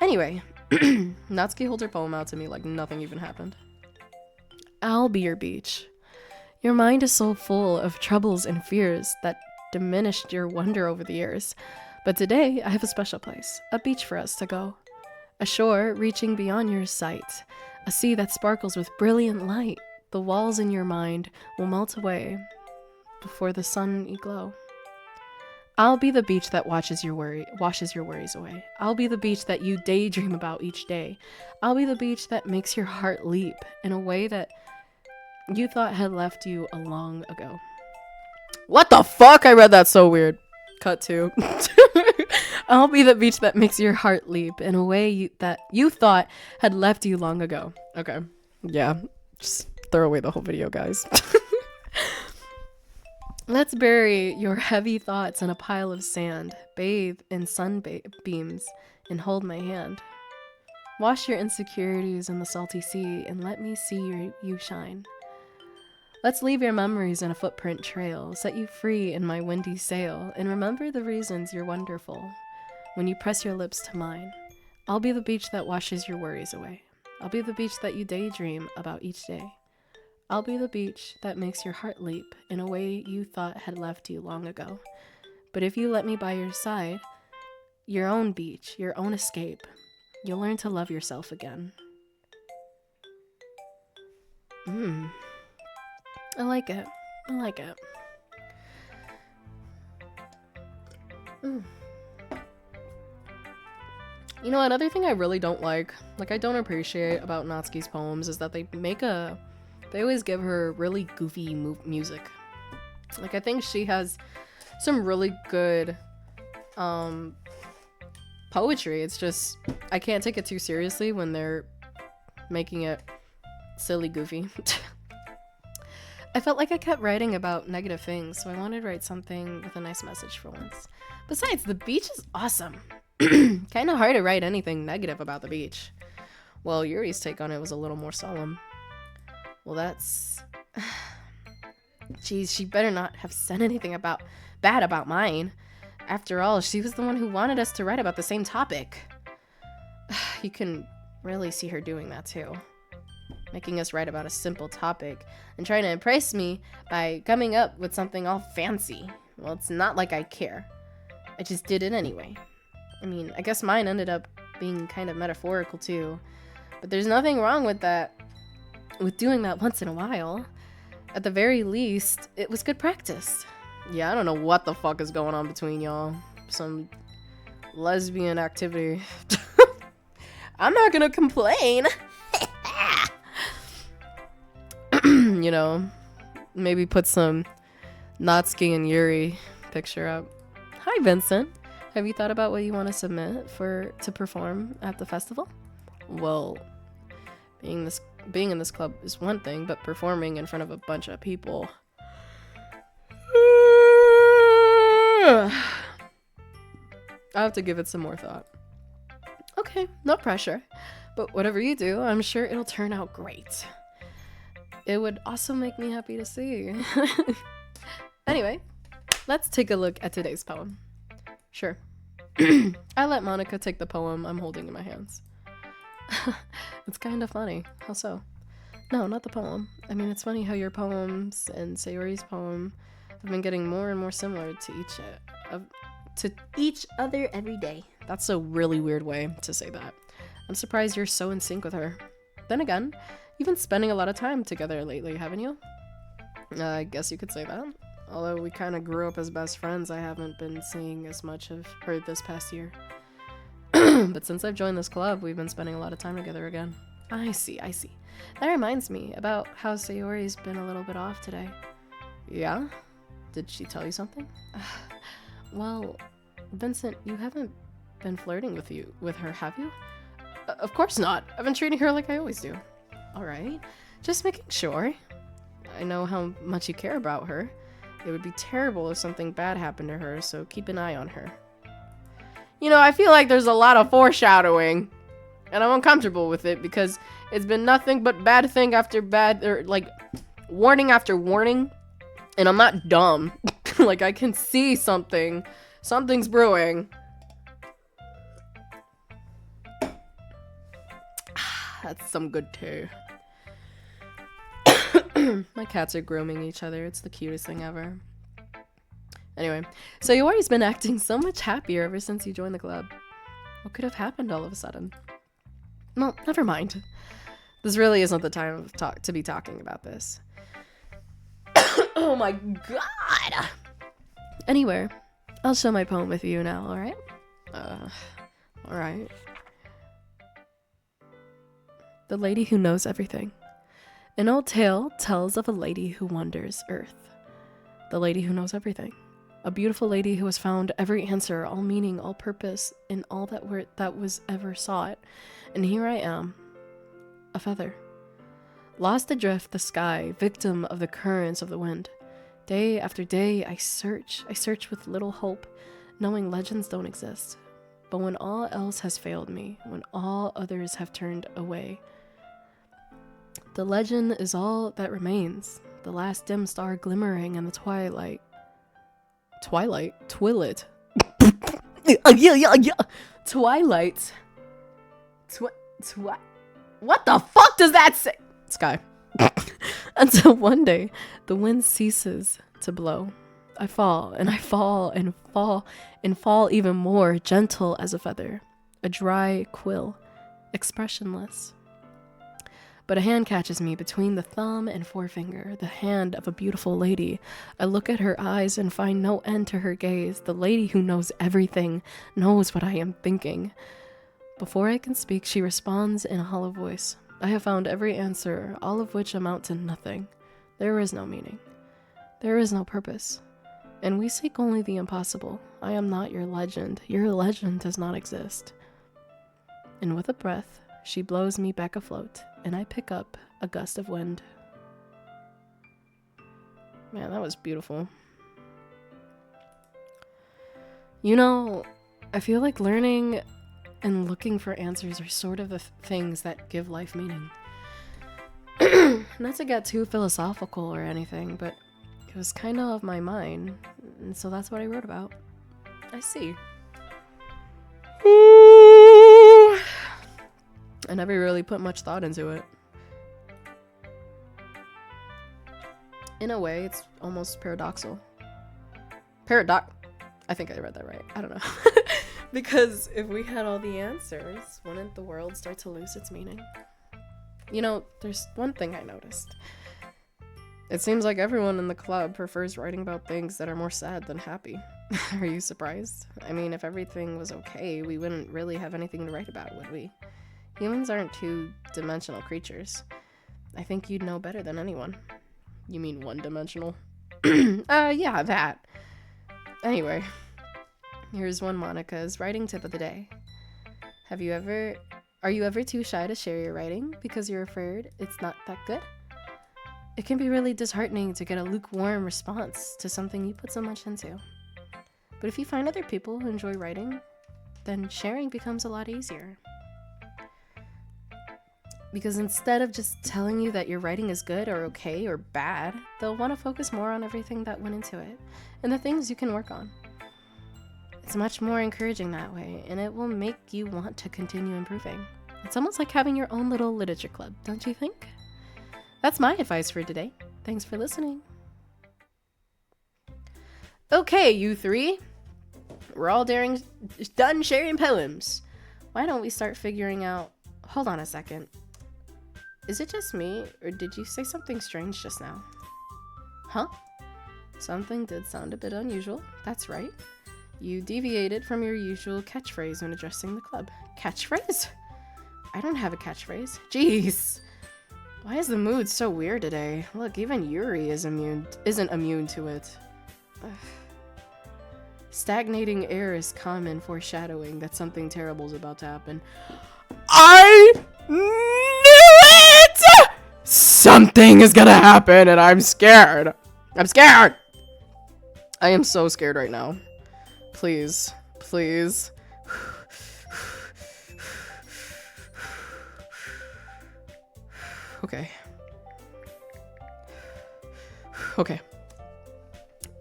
Anyway, Natsuki holds her poem out to me like nothing even happened. I'll be your beach. Your mind is so full of troubles and fears that diminished your wonder over the years. But today, I have a special place, a beach for us to go. A shore reaching beyond your sight, a sea that sparkles with brilliant light. The walls in your mind will melt away before the sun glow. I'll be the beach that washes your worries away. I'll be the beach that you daydream about each day. I'll be the beach that makes your heart leap in a way that you thought had left you a long ago. What the fuck? I read that so weird. Cut to. I'll be the beach that makes your heart leap in a way that you thought had left you long ago. Okay. Yeah. Just throw away the whole video, guys. Let's bury your heavy thoughts in a pile of sand, bathe in sunbeams, and hold my hand. Wash your insecurities in the salty sea, and let me see you shine. Let's leave your memories in a footprint trail, set you free in my windy sail, and remember the reasons you're wonderful. When you press your lips to mine, I'll be the beach that washes your worries away. I'll be the beach that you daydream about each day. I'll be the beach that makes your heart leap in a way you thought had left you long ago. But if you let me by your side, your own beach, your own escape, you'll learn to love yourself again. I like it. I like it. You know, another thing I really don't like I don't appreciate about Natsuki's poems is that they always give her really goofy music. Like, I think she has some really good poetry. It's just, I can't take it too seriously when they're making it silly goofy. I felt like I kept writing about negative things, so I wanted to write something with a nice message for once. Besides, the beach is awesome. Kind of hard to write anything negative about the beach. Well, Yuri's take on it was a little more solemn. Well, that's... Geez, she better not have said anything bad about mine. After all, she was the one who wanted us to write about the same topic. You can really see her doing that too. Making us write about a simple topic and trying to impress me by coming up with something all fancy. Well, it's not like I care. I just did it anyway. I mean, I guess mine ended up being kind of metaphorical too. But there's nothing wrong with that, with doing that once in a while. At the very least, it was good practice. Yeah, I don't know what the fuck is going on between y'all. Some lesbian activity. I'm not gonna complain. You know, maybe put some Natsuki and Yuri picture up. Hi, Vincent. Have you thought about what you want to submit to perform at the festival? Well, being in this club is one thing, but performing in front of a bunch of people. I have to give it some more thought. Okay, no pressure. But whatever you do, I'm sure it'll turn out great. It would also make me happy to see. Anyway, let's take a look at today's poem. Sure. I let Monica take the poem I'm holding in my hands. It's kind of funny. How so? No, not the poem. I mean, it's funny how your poems and Sayori's poem have been getting more and more similar to each other every day. That's a really weird way to say that. I'm surprised you're so in sync with her. Then again, you've been spending a lot of time together lately, haven't you? I guess you could say that. Although we kind of grew up as best friends, I haven't been seeing as much of her this past year. But since I've joined this club, we've been spending a lot of time together again. I see. That reminds me about how Sayori's been a little bit off today. Yeah? Did she tell you something? Well, Vincent, you haven't been flirting with her, have you? Of course not. I've been treating her like I always do. Alright. Just making sure. I know how much you care about her. It would be terrible if something bad happened to her, so keep an eye on her. You know, I feel like there's a lot of foreshadowing, and I'm uncomfortable with it because it's been nothing but bad thing after bad, or like warning after warning, and I'm not dumb. Like, I can see something's brewing. That's some good tea. My cats are grooming each other. It's the cutest thing ever. Anyway, so Sayori's been acting so much happier ever since you joined the club. What could have happened all of a sudden? Well, never mind. This really isn't the time to be talking about this. Oh my god! Anyway, I'll share my poem with you now, alright? Alright. The Lady Who Knows Everything. An old tale tells of a lady who wanders earth. The lady who knows everything. A beautiful lady who has found every answer, all meaning, all purpose, in all that was ever sought. And here I am, a feather. Lost adrift the sky, victim of the currents of the wind. Day after day I search with little hope, knowing legends don't exist. But when all else has failed me, when all others have turned away, the legend is all that remains, the last dim star glimmering in the twilight. Twilight? Twilight. Twilight. What the fuck does that say? Sky. Until one day, the wind ceases to blow. I fall, and I fall, and fall, and fall even more, gentle as a feather, a dry quill, expressionless. But a hand catches me between the thumb and forefinger, the hand of a beautiful lady. I look at her eyes and find no end to her gaze. The lady who knows everything knows what I am thinking. Before I can speak, she responds in a hollow voice. I have found every answer, all of which amount to nothing. There is no meaning. There is no purpose. And we seek only the impossible. I am not your legend. Your legend does not exist. And with a breath, she blows me back afloat, and I pick up a gust of wind. Man, that was beautiful. You know, I feel like learning and looking for answers are sort of the things that give life meaning. Not to get too philosophical or anything, but it was kind of my mind, and so that's what I wrote about. I see. I never really put much thought into it. In a way, it's almost paradoxical. I think I read that right. I don't know. Because if we had all the answers, wouldn't the world start to lose its meaning? You know, there's one thing I noticed. It seems like everyone in the club prefers writing about things that are more sad than happy. Are you surprised? I mean, if everything was okay, we wouldn't really have anything to write about, would we? Humans aren't two-dimensional creatures. I think you'd know better than anyone. You mean one-dimensional? Yeah, that. Anyway, here's one Monica's writing tip of the day. Are you ever too shy to share your writing because you're afraid it's not that good? It can be really disheartening to get a lukewarm response to something you put so much into. But if you find other people who enjoy writing, then sharing becomes a lot easier. Because instead of just telling you that your writing is good or okay or bad, they'll want to focus more on everything that went into it and the things you can work on. It's much more encouraging that way, and it will make you want to continue improving. It's almost like having your own little literature club, don't you think? That's my advice for today. Thanks for listening. Okay, you three. We're all done sharing poems. Why don't we start figuring out... Hold on a second. Is it just me, or did you say something strange just now? Huh? Something did sound a bit unusual. That's right. You deviated from your usual catchphrase when addressing the club. Catchphrase? I don't have a catchphrase. Jeez. Why is the mood so weird today? Look, even Yuri isn't immune to it. Ugh. Stagnating air is common foreshadowing that something terrible is about to happen. I knew it! Something is gonna happen and I'm scared. I'm scared! I am so scared right now. Please. Please. Okay. Okay.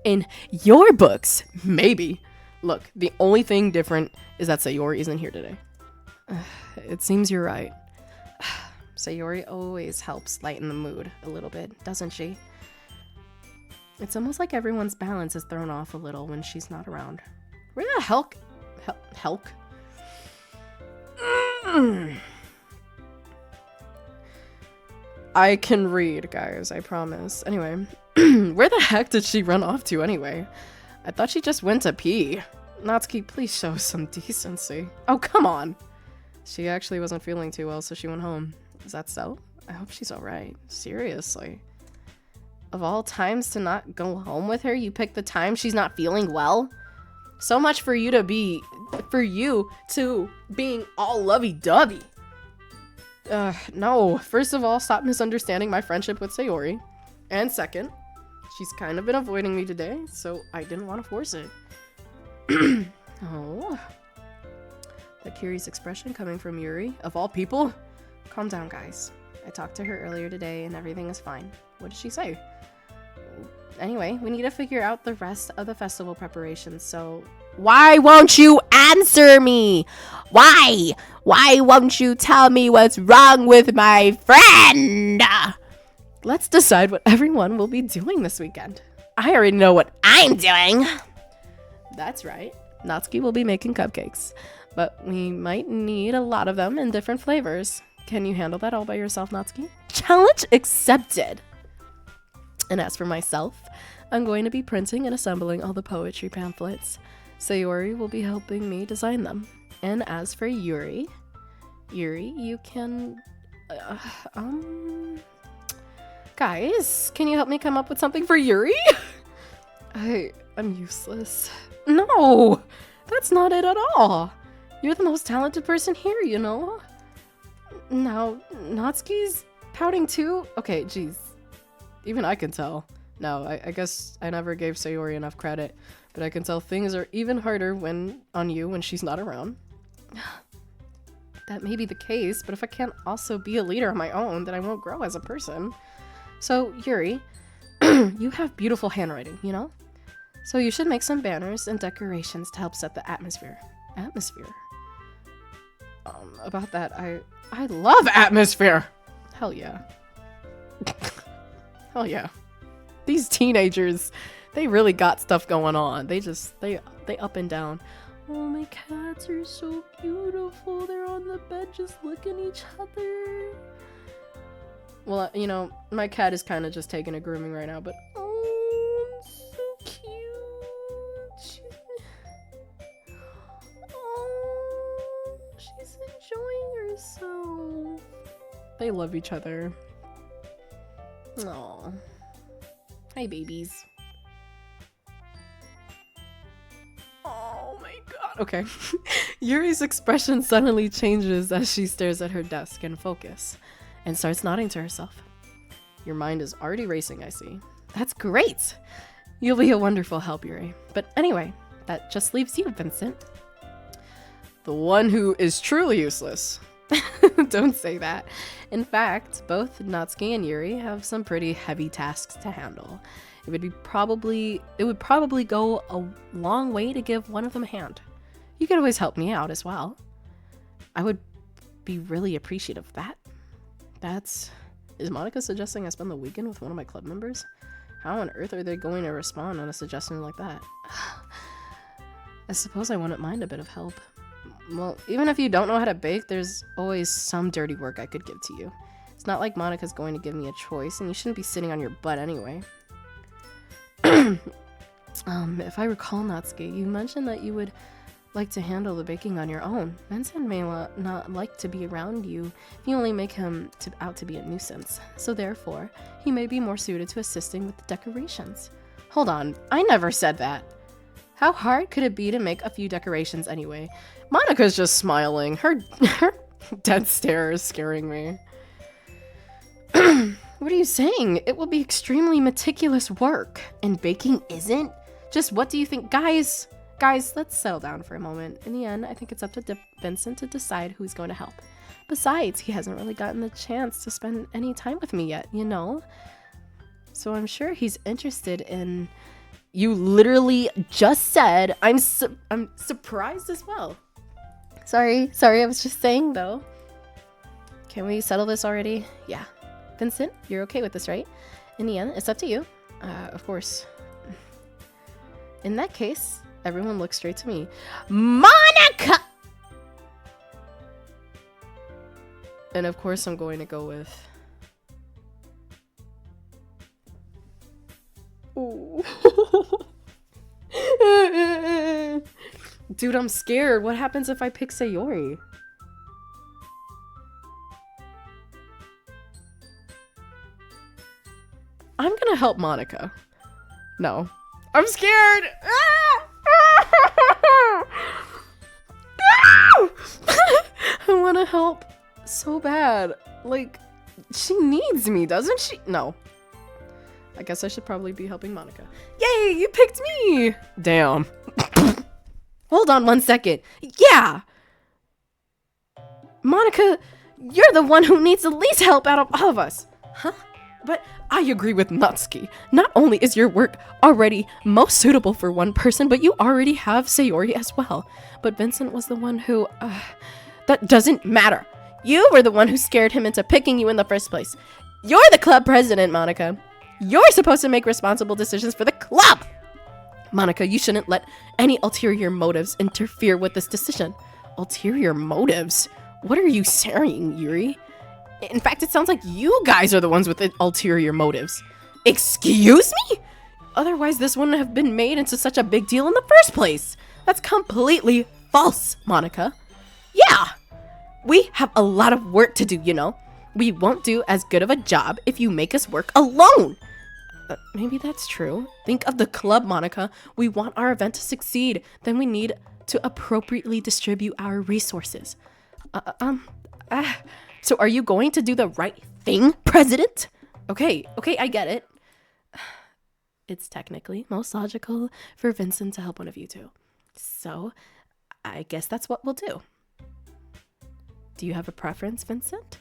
In your books, maybe. Look, the only thing different is that Sayori isn't here today. It seems you're right. Sayori always helps lighten the mood a little bit, doesn't she? It's almost like everyone's balance is thrown off a little when she's not around. Where the hell? Helk? I can read, guys, I promise. Anyway, where the heck did she run off to anyway? I thought she just went to pee. Natsuki, please show some decency. Oh, come on. She actually wasn't feeling too well, so she went home. Is that so? I hope she's alright. Seriously. Of all times to not go home with her, you picked the time she's not feeling well? So much for you to being all lovey-dovey. No. First of all, stop misunderstanding my friendship with Sayori. And second, she's kind of been avoiding me today, so I didn't want to force it. Oh. That curious expression coming from Yuri, of all people? Calm down, guys. I talked to her earlier today and everything is fine. What did she say? Anyway, we need to figure out the rest of the festival preparations, so... Why won't you answer me? Why? Why won't you tell me what's wrong with my friend? Let's decide what everyone will be doing this weekend. I already know what I'm doing. That's right. Natsuki will be making cupcakes, but we might need a lot of them in different flavors. Can you handle that all by yourself, Natsuki? Challenge accepted. And as for myself, I'm going to be printing and assembling all the poetry pamphlets. Sayori will be helping me design them. And as for Yuri, Yuri, you can... Guys, can you help me come up with something for Yuri? I'm useless. No! That's not it at all! You're the most talented person here, you know? Now, Natsuki's pouting too? Okay, geez. Even I can tell. No, I guess I never gave Sayori enough credit, but I can tell things are even harder on you when she's not around. That may be the case, but if I can't also be a leader on my own, then I won't grow as a person. So, Yuri, you have beautiful handwriting, you know? So you should make some banners and decorations to help set the atmosphere. Atmosphere? About that, I love atmosphere! Hell yeah. Hell yeah. These teenagers, they really got stuff going on. They up and down. Oh, my cats are so beautiful. They're on the bed just looking at each other. Well, you know, my cat is kind of just taking a grooming right now, but oh, so cute. She's enjoying herself. They love each other. Aww. Hi, babies. Oh my god. Okay. Yuri's expression suddenly changes as she stares at her desk in focus and starts nodding to herself. Your mind is already racing, I see. That's great! You'll be a wonderful help, Yuri. But anyway, that just leaves you, Vincent. The one who is truly useless. Don't say that. In fact, both Natsuki and Yuri have some pretty heavy tasks to handle. It would probably go a long way to give one of them a hand. You could always help me out as well. I would be really appreciative of that. Is Monica suggesting I spend the weekend with one of my club members? How on earth are they going to respond on a suggestion like that? I suppose I wouldn't mind a bit of help. Well, even if you don't know how to bake, there's always some dirty work I could give to you. It's not like Monica's going to give me a choice, and you shouldn't be sitting on your butt anyway. If I recall, Natsuki, you mentioned that you would like to handle the baking on your own. Vincent may not like to be around you if you only make him out to be a nuisance. So therefore, he may be more suited to assisting with the decorations. Hold on, I never said that. How hard could it be to make a few decorations anyway? Monica's just smiling. Her dead stare is scaring me. What are you saying? It will be extremely meticulous work. And baking isn't? Just what do you think? Guys, let's settle down for a moment. In the end, I think it's up to Vincent to decide who's going to help. Besides, he hasn't really gotten the chance to spend any time with me yet, you know? So I'm sure he's interested in... You literally just said, I'm surprised as well. Sorry, I was just saying though. Can we settle this already? Yeah. Vincent, you're okay with this, right? In the end, it's up to you. Of course. In that case, everyone looks straight to me. Monica! And of course I'm going to go with... Ooh. Dude, I'm scared. What happens if I pick Sayori? I'm gonna help Monica. No. I'm scared! I wanna help so bad. Like, she needs me, doesn't she? No. I guess I should probably be helping Monica. Yay, you picked me! Damn. Hold on 1 second. Yeah! Monica, you're the one who needs the least help out of all of us. Huh? But I agree with Natsuki. Not only is your work already most suitable for one person, but you already have Sayori as well. But Vincent was the one who... that doesn't matter. You were the one who scared him into picking you in the first place. You're the club president, Monica. You're supposed to make responsible decisions for the club! Monica, you shouldn't let any ulterior motives interfere with this decision. Ulterior motives? What are you saying, Yuri? In fact, it sounds like you guys are the ones with the ulterior motives. Excuse me? Otherwise, this wouldn't have been made into such a big deal in the first place. That's completely false, Monica. Yeah! We have a lot of work to do, you know. We won't do as good of a job if you make us work alone. Maybe that's true. Think of the club, Monica. We want our event to succeed. Then we need to appropriately distribute our resources. So are you going to do the right thing, President? Okay, I get it. It's technically most logical for Vincent to help one of you two. So I guess that's what we'll do. Do you have a preference, Vincent?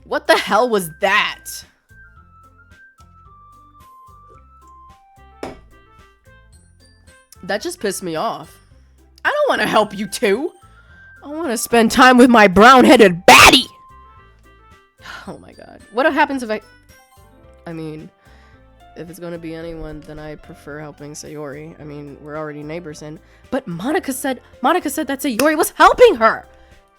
What the hell was that? That just pissed me off. I don't want to help you two. I want to spend time with my brown-headed baddie. Oh my god. What happens if I mean, if it's going to be anyone, then I prefer helping Sayori. I mean, we're already neighbors but Monica said that Sayori was helping her.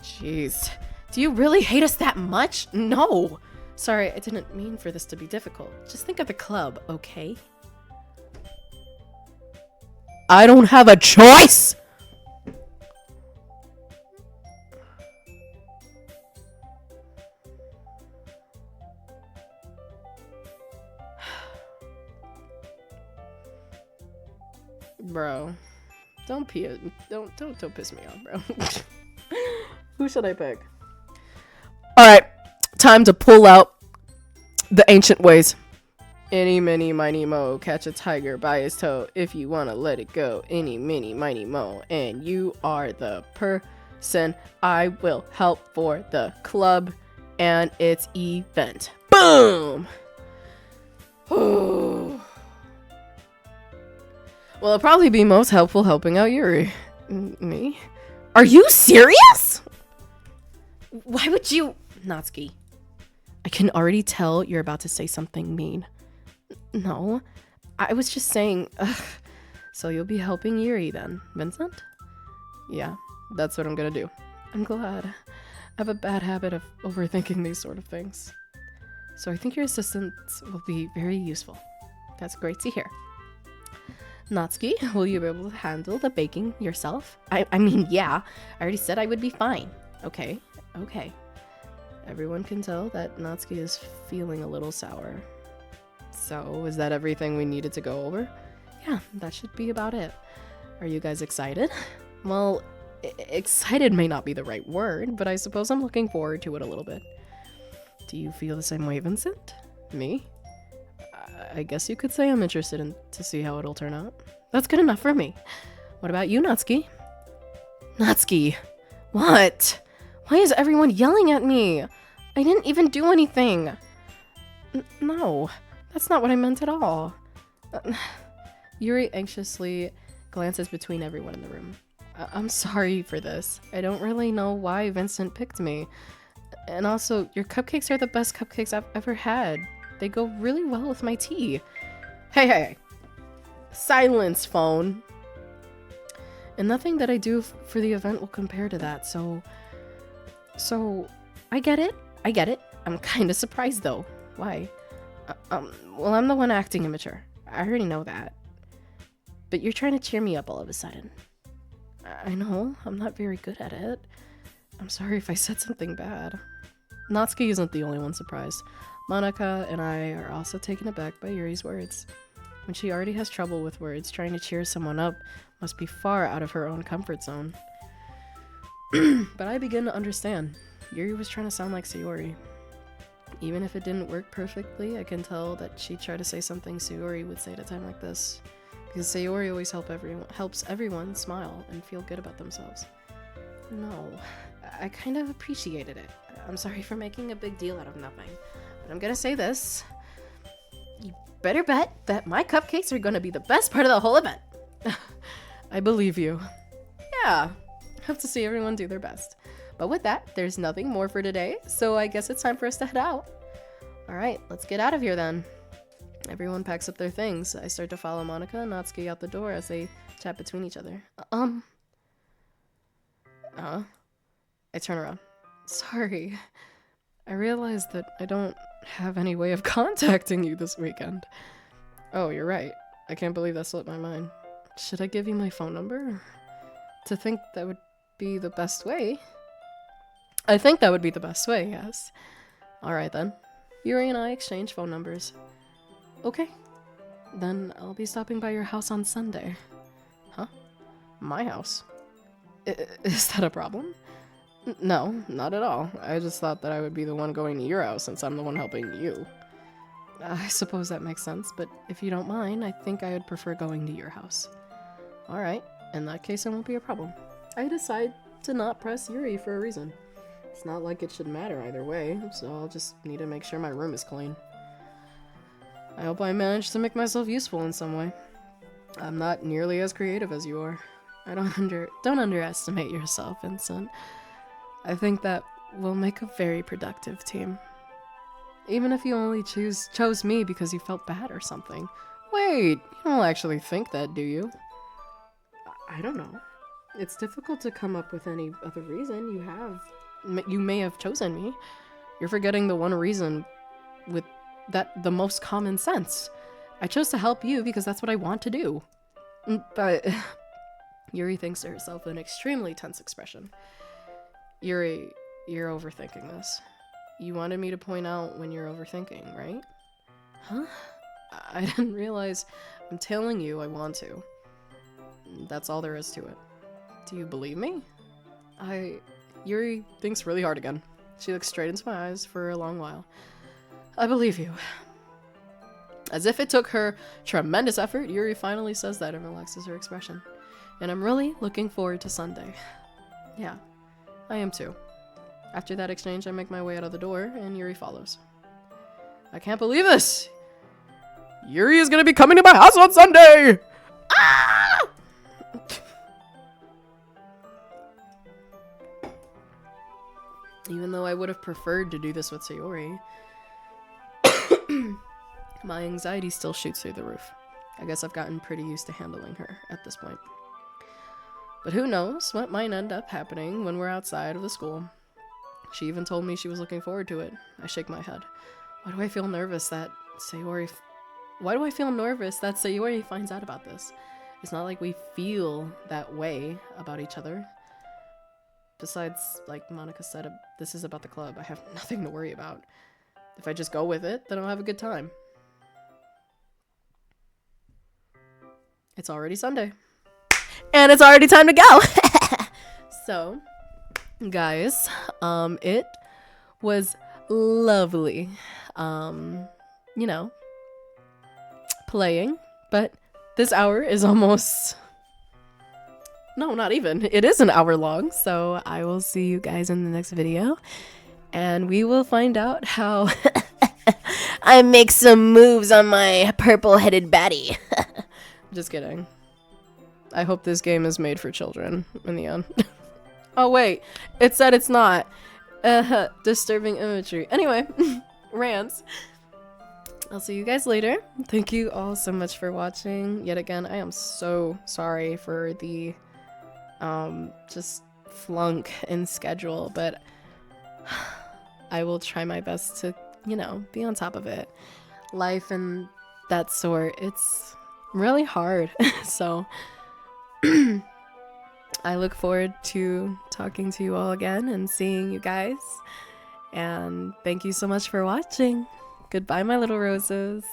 Jeez. Do you really hate us that much? No. Sorry, I didn't mean for this to be difficult. Just think of the club, okay? I don't have a choice! Bro, don't piss me off, bro. Who should I pick? All right, time to pull out the ancient ways. Any, mini, miny, mo, catch a tiger by his toe. If you wanna let it go, any, mini, miny, mo, and you are the person I will help for the club and its event. Boom. Well, it'll probably be most helpful helping out Yuri. Me? Are you serious? Why would you... Natsuki, I can already tell you're about to say something mean. No, I was just saying... So you'll be helping Yuri then, Vincent? Yeah, that's what I'm gonna do. I'm glad. I have a bad habit of overthinking these sort of things. So I think your assistance will be very useful. That's great to hear. Natsuki, will you be able to handle the baking yourself? I mean, yeah. I already said I would be fine. Okay. Everyone can tell that Natsuki is feeling a little sour. So, is that everything we needed to go over? Yeah, that should be about it. Are you guys excited? Well, excited may not be the right word, but I suppose I'm looking forward to it a little bit. Do you feel the same way, Vincent? Me? I guess you could say I'm interested to see how it'll turn out. That's good enough for me. What about you, Natsuki? Natsuki, what? Why is everyone yelling at me? I didn't even do anything. No, that's not what I meant at all. Yuri anxiously glances between everyone in the room. I'm sorry for this. I don't really know why Vincent picked me. And also, your cupcakes are the best cupcakes I've ever had. They go really well with my tea. Hey. Silence, phone. And nothing that I do for the event will compare to that, so I get it. I'm kind of surprised, though. Why? Well, I'm the one acting immature. I already know that. But you're trying to cheer me up all of a sudden. I know, I'm not very good at it. I'm sorry if I said something bad. Natsuki isn't the only one surprised. Monica and I are also taken aback by Yuri's words. When she already has trouble with words, trying to cheer someone up must be far out of her own comfort zone. But I begin to understand. Yuri was trying to sound like Sayori. Even if it didn't work perfectly, I can tell that she tried to say something Sayori would say at a time like this. Because Sayori always helps everyone smile and feel good about themselves. No, I kind of appreciated it. I'm sorry for making a big deal out of nothing. But I'm gonna say this. You better bet that my cupcakes are gonna be the best part of the whole event. I believe you. Yeah, hope to see everyone do their best. But with that, there's nothing more for today, so I guess it's time for us to head out. Alright, let's get out of here then. Everyone packs up their things. I start to follow Monica and Natsuki out the door as they chat between each other. I turn around. Sorry. I realized that I don't have any way of contacting you this weekend. Oh, you're right. I can't believe that slipped my mind. Should I give you my phone number? To think that would be the best way? I think that would be the best way, yes. Alright then. Yuri and I exchange phone numbers. Okay. Then I'll be stopping by your house on Sunday. Huh? My house? Is that a problem? No, not at all. I just thought that I would be the one going to your house since I'm the one helping you. I suppose that makes sense, but if you don't mind, I think I would prefer going to your house. Alright, in that case it won't be a problem. I decide to not press Yuri for a reason. It's not like it should matter either way, so I'll just need to make sure my room is clean. I hope I managed to make myself useful in some way. I'm not nearly as creative as you are. Don't underestimate yourself, Vincent. I think that we'll make a very productive team. Even if you only chose me because you felt bad or something. Wait, you don't actually think that, do you? I don't know. It's difficult to come up with any other reason. You may have chosen me. You're forgetting the one reason with the most common sense. I chose to help you because that's what I want to do. But Yuri thinks to herself with an extremely tense expression. Yuri, you're overthinking this. You wanted me to point out when you're overthinking, right? Huh? I didn't realize. I'm telling you I want to. That's all there is to it. Do you believe me? Yuri thinks really hard again. She looks straight into my eyes for a long while. I believe you. As if it took her tremendous effort, Yuri finally says that and relaxes her expression. And I'm really looking forward to Sunday. Yeah, I am too. After that exchange, I make my way out of the door, and Yuri follows. I can't believe this! Yuri is gonna be coming to my house on Sunday! Ah! Even though I would have preferred to do this with Sayori, my anxiety still shoots through the roof. I guess I've gotten pretty used to handling her at this point. But who knows what might end up happening when we're outside of the school. She even told me she was looking forward to it. I shake my head. Why do I feel nervous that Sayori finds out about this? It's not like we feel that way about each other. Besides, like Monica said, this is about the club. I have nothing to worry about. If I just go with it, then I'll have a good time. It's already Sunday. And it's already time to go! So, guys, it was lovely, playing, but this hour is almost, no, not even, it is an hour long, so I will see you guys in the next video, and we will find out how
I make some moves on my purple-headed baddie.
Just kidding. I hope this game is made for children in the end. Oh wait, it said it's not. Disturbing imagery. Anyway, rants. I'll see you guys later. Thank you all so much for watching. Yet again, I am so sorry for the just flunk in schedule, but I will try my best to, be on top of it. Life and that sort, it's really hard. So I look forward to talking to you all again and seeing you guys. And thank you so much for watching. Goodbye, my little roses.